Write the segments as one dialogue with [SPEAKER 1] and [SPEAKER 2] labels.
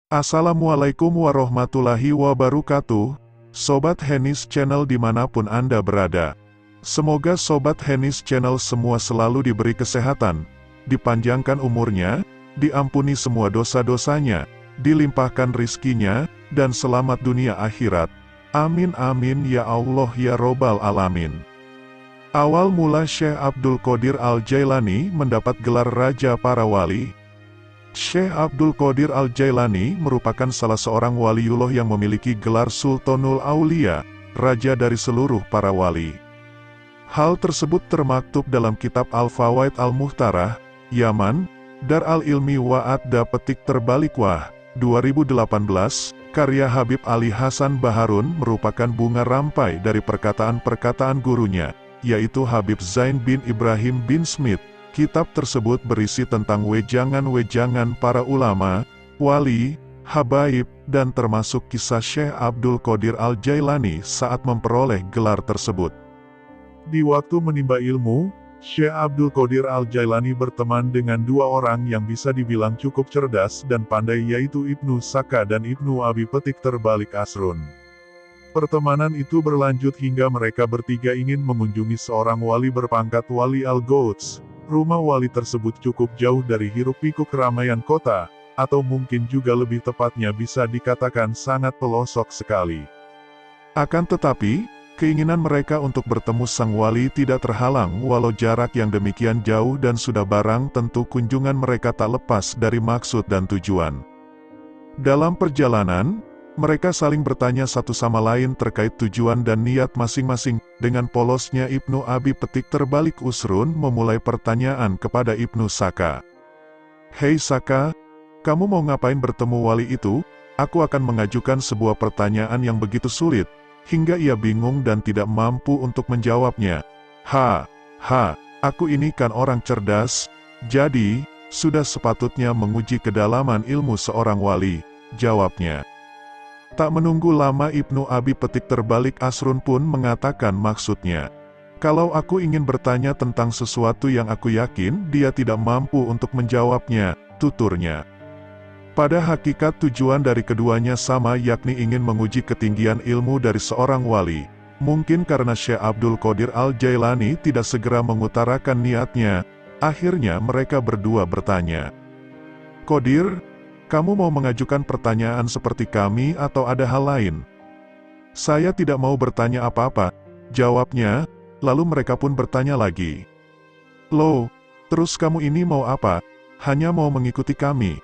[SPEAKER 1] Assalamualaikum warahmatullahi wabarakatuh, Sobat Henis Channel dimanapun Anda berada. Semoga Sobat Henis Channel semua selalu diberi kesehatan, dipanjangkan umurnya, diampuni semua dosa-dosanya, dilimpahkan rizkinya, dan selamat dunia akhirat. Amin amin ya Allah ya Robbal Alamin. Awal mula Syekh Abdul Qadir Al-Jailani mendapat gelar Raja Para Wali. Syekh Abdul Qadir Al-Jailani merupakan salah seorang waliullah yang memiliki gelar Sultanul Aulia, raja dari seluruh para wali. Hal tersebut termaktub dalam kitab Al-Fawaid Al-Muhtarah, Yaman, Dar Al-Ilmi wa Adda Petik Terbalikwah, 2018, karya Habib Ali Hasan Baharun merupakan bunga rampai dari perkataan-perkataan gurunya, yaitu Habib Zain bin Ibrahim bin Smith. Kitab tersebut berisi tentang wejangan-wejangan para ulama, wali, habaib, dan termasuk kisah Syekh Abdul Qadir Al-Jailani saat memperoleh gelar tersebut. Di waktu menimba ilmu, Syekh Abdul Qadir Al-Jailani berteman dengan dua orang yang bisa dibilang cukup cerdas dan pandai, yaitu Ibnu Saka dan Ibnu Abi Petik Terbalik Asrun. Pertemanan itu berlanjut hingga mereka bertiga ingin mengunjungi seorang wali berpangkat Wali Al-Ghouts. Rumah wali tersebut cukup jauh dari hiruk-pikuk keramaian kota, atau mungkin juga lebih tepatnya bisa dikatakan sangat pelosok sekali. Akan tetapi, keinginan mereka untuk bertemu sang wali tidak terhalang walau jarak yang demikian jauh, dan sudah barang tentu kunjungan mereka tak lepas dari maksud dan tujuan. Dalam perjalanan, mereka saling bertanya satu sama lain terkait tujuan dan niat masing-masing. Dengan polosnya Ibnu Abi Petik Terbalik Usrun memulai pertanyaan kepada Ibnu Saka. "Hei Saka, kamu mau ngapain bertemu wali itu? Aku akan mengajukan sebuah pertanyaan yang begitu sulit, hingga ia bingung dan tidak mampu untuk menjawabnya." Aku ini kan orang cerdas, jadi, sudah sepatutnya menguji kedalaman ilmu seorang wali," jawabnya. Tak menunggu lama Ibnu Abi Petik Terbalik Asrun pun mengatakan maksudnya. "Kalau aku ingin bertanya tentang sesuatu yang aku yakin dia tidak mampu untuk menjawabnya," tuturnya. Pada hakikat tujuan dari keduanya sama, yakni ingin menguji ketinggian ilmu dari seorang wali. Mungkin karena Syekh Abdul Qadir Al-Jailani tidak segera mengutarakan niatnya, akhirnya mereka berdua bertanya, "Qadir, kamu mau mengajukan pertanyaan seperti kami atau ada hal lain?" "Saya tidak mau bertanya apa-apa," jawabnya. Lalu mereka pun bertanya lagi, "Loh, terus kamu ini mau apa? Hanya mau mengikuti kami?"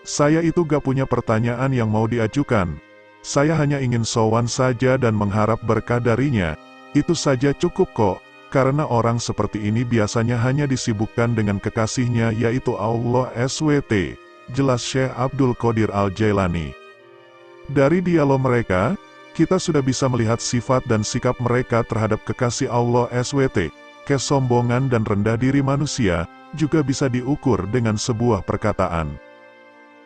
[SPEAKER 1] "Saya itu gak punya pertanyaan yang mau diajukan. Saya hanya ingin sowan saja dan mengharap berkah darinya. Itu saja cukup kok, karena orang seperti ini biasanya hanya disibukkan dengan kekasihnya, yaitu Allah SWT," jelas Syekh Abdul Qadir Al-Jailani. Dari dialog mereka, kita sudah bisa melihat sifat dan sikap mereka terhadap kekasih Allah SWT. Kesombongan dan rendah diri manusia juga bisa diukur dengan sebuah perkataan.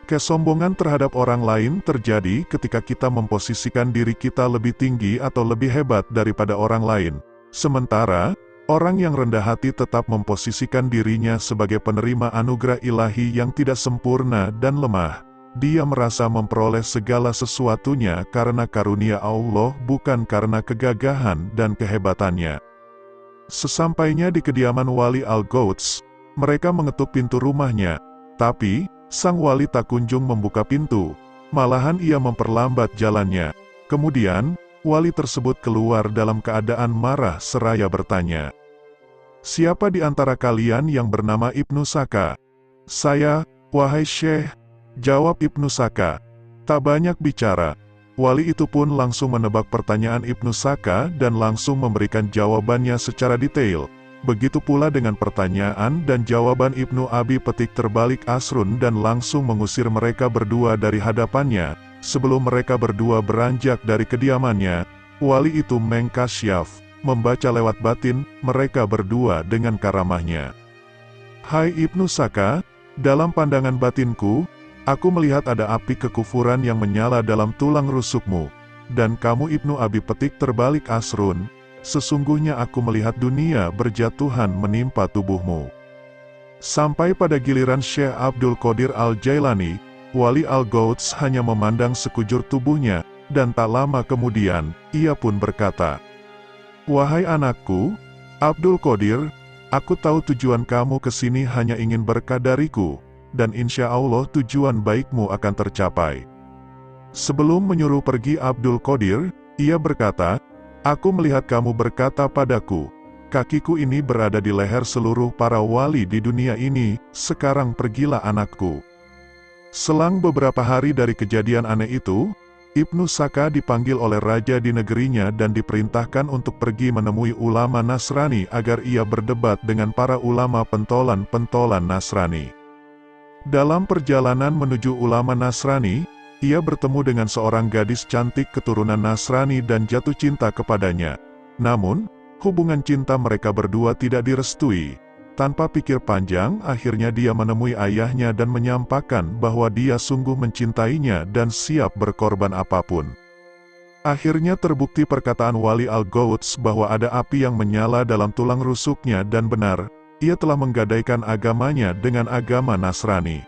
[SPEAKER 1] Kesombongan terhadap orang lain terjadi ketika kita memposisikan diri kita lebih tinggi atau lebih hebat daripada orang lain. Sementara, orang yang rendah hati tetap memposisikan dirinya sebagai penerima anugerah ilahi yang tidak sempurna dan lemah. Dia merasa memperoleh segala sesuatunya karena karunia Allah, bukan karena kegagahan dan kehebatannya. Sesampainya di kediaman Wali Al-Ghouts, mereka mengetuk pintu rumahnya. Tapi, sang wali tak kunjung membuka pintu. Malahan ia memperlambat jalannya. Kemudian, wali tersebut keluar dalam keadaan marah seraya bertanya, "Siapa di antara kalian yang bernama Ibnu Saka?" "Saya, wahai Syekh," jawab Ibnu Saka. Tak banyak bicara, wali itu pun langsung menebak pertanyaan Ibnu Saka dan langsung memberikan jawabannya secara detail. Begitu pula dengan pertanyaan dan jawaban Ibnu Abi Petik Terbalik Asrun, dan langsung mengusir mereka berdua dari hadapannya. Sebelum mereka berdua beranjak dari kediamannya, wali itu mengkasyaf, membaca lewat batin mereka berdua dengan karamahnya. "Hai Ibnu Saka, dalam pandangan batinku, aku melihat ada api kekufuran yang menyala dalam tulang rusukmu. Dan kamu Ibnu Abi Petik Terbalik Asrun, sesungguhnya aku melihat dunia berjatuhan menimpa tubuhmu." Sampai pada giliran Syekh Abdul Qadir Al-Jailani, Wali Al-Gouds hanya memandang sekujur tubuhnya, dan tak lama kemudian, ia pun berkata, "Wahai anakku, Abdul Qadir, aku tahu tujuan kamu ke sini hanya ingin berkah dariku, dan insya Allah tujuan baikmu akan tercapai." Sebelum menyuruh pergi Abdul Qadir, ia berkata, "Aku melihat kamu berkata padaku, kakiku ini berada di leher seluruh para wali di dunia ini, sekarang pergilah anakku." Selang beberapa hari dari kejadian aneh itu, Ibnu Saka dipanggil oleh raja di negerinya dan diperintahkan untuk pergi menemui ulama Nasrani agar ia berdebat dengan para ulama pentolan-pentolan Nasrani. Dalam perjalanan menuju ulama Nasrani, ia bertemu dengan seorang gadis cantik keturunan Nasrani dan jatuh cinta kepadanya. Namun, hubungan cinta mereka berdua tidak direstui. Tanpa pikir panjang, akhirnya dia menemui ayahnya dan menyampaikan bahwa dia sungguh mencintainya dan siap berkorban apapun. Akhirnya terbukti perkataan Wali Al-Gouds bahwa ada api yang menyala dalam tulang rusuknya dan benar, ia telah menggadaikan agamanya dengan agama Nasrani.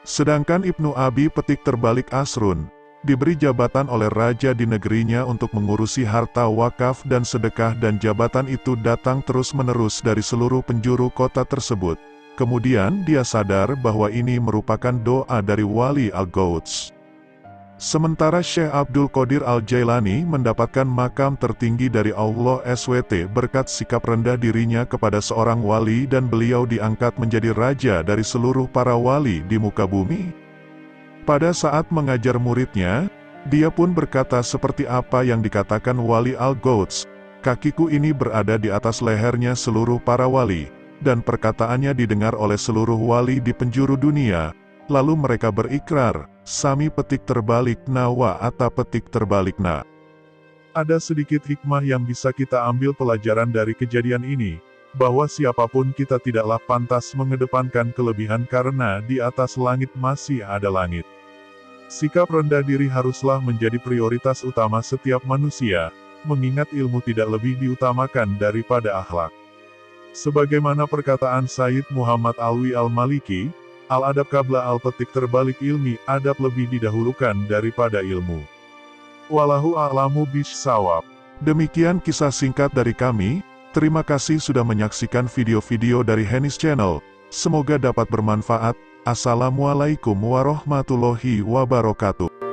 [SPEAKER 1] Sedangkan Ibnu Abi Petik Terbalik Asrun, diberi jabatan oleh raja di negerinya untuk mengurusi harta wakaf dan sedekah dan jabatan itu datang terus-menerus dari seluruh penjuru kota tersebut. Kemudian dia sadar bahwa ini merupakan doa dari Wali Al-Gouds. Sementara Syekh Abdul Qadir Al-Jailani mendapatkan makam tertinggi dari Allah SWT berkat sikap rendah dirinya kepada seorang wali dan beliau diangkat menjadi raja dari seluruh para wali di muka bumi. Pada saat mengajar muridnya, dia pun berkata seperti apa yang dikatakan Wali Al-Gouds, "Kakiku ini berada di atas lehernya seluruh para wali," dan perkataannya didengar oleh seluruh wali di penjuru dunia. Lalu mereka berikrar, "Sami petik terbalik na wa ata petik terbalik na." Ada sedikit hikmah yang bisa kita ambil pelajaran dari kejadian ini, bahwa siapapun kita tidaklah pantas mengedepankan kelebihan karena di atas langit masih ada langit. Sikap rendah diri haruslah menjadi prioritas utama setiap manusia, mengingat ilmu tidak lebih diutamakan daripada akhlak. Sebagaimana perkataan Sayyid Muhammad Alwi Al-Maliki, "Al-adab qabla al-petik terbalik ilmi, adab lebih didahulukan daripada ilmu." Wallahu a'lamu bishawab. Demikian kisah singkat dari kami. Terima kasih sudah menyaksikan video-video dari Hennis Channel. Semoga dapat bermanfaat. Assalamualaikum warahmatullahi wabarakatuh.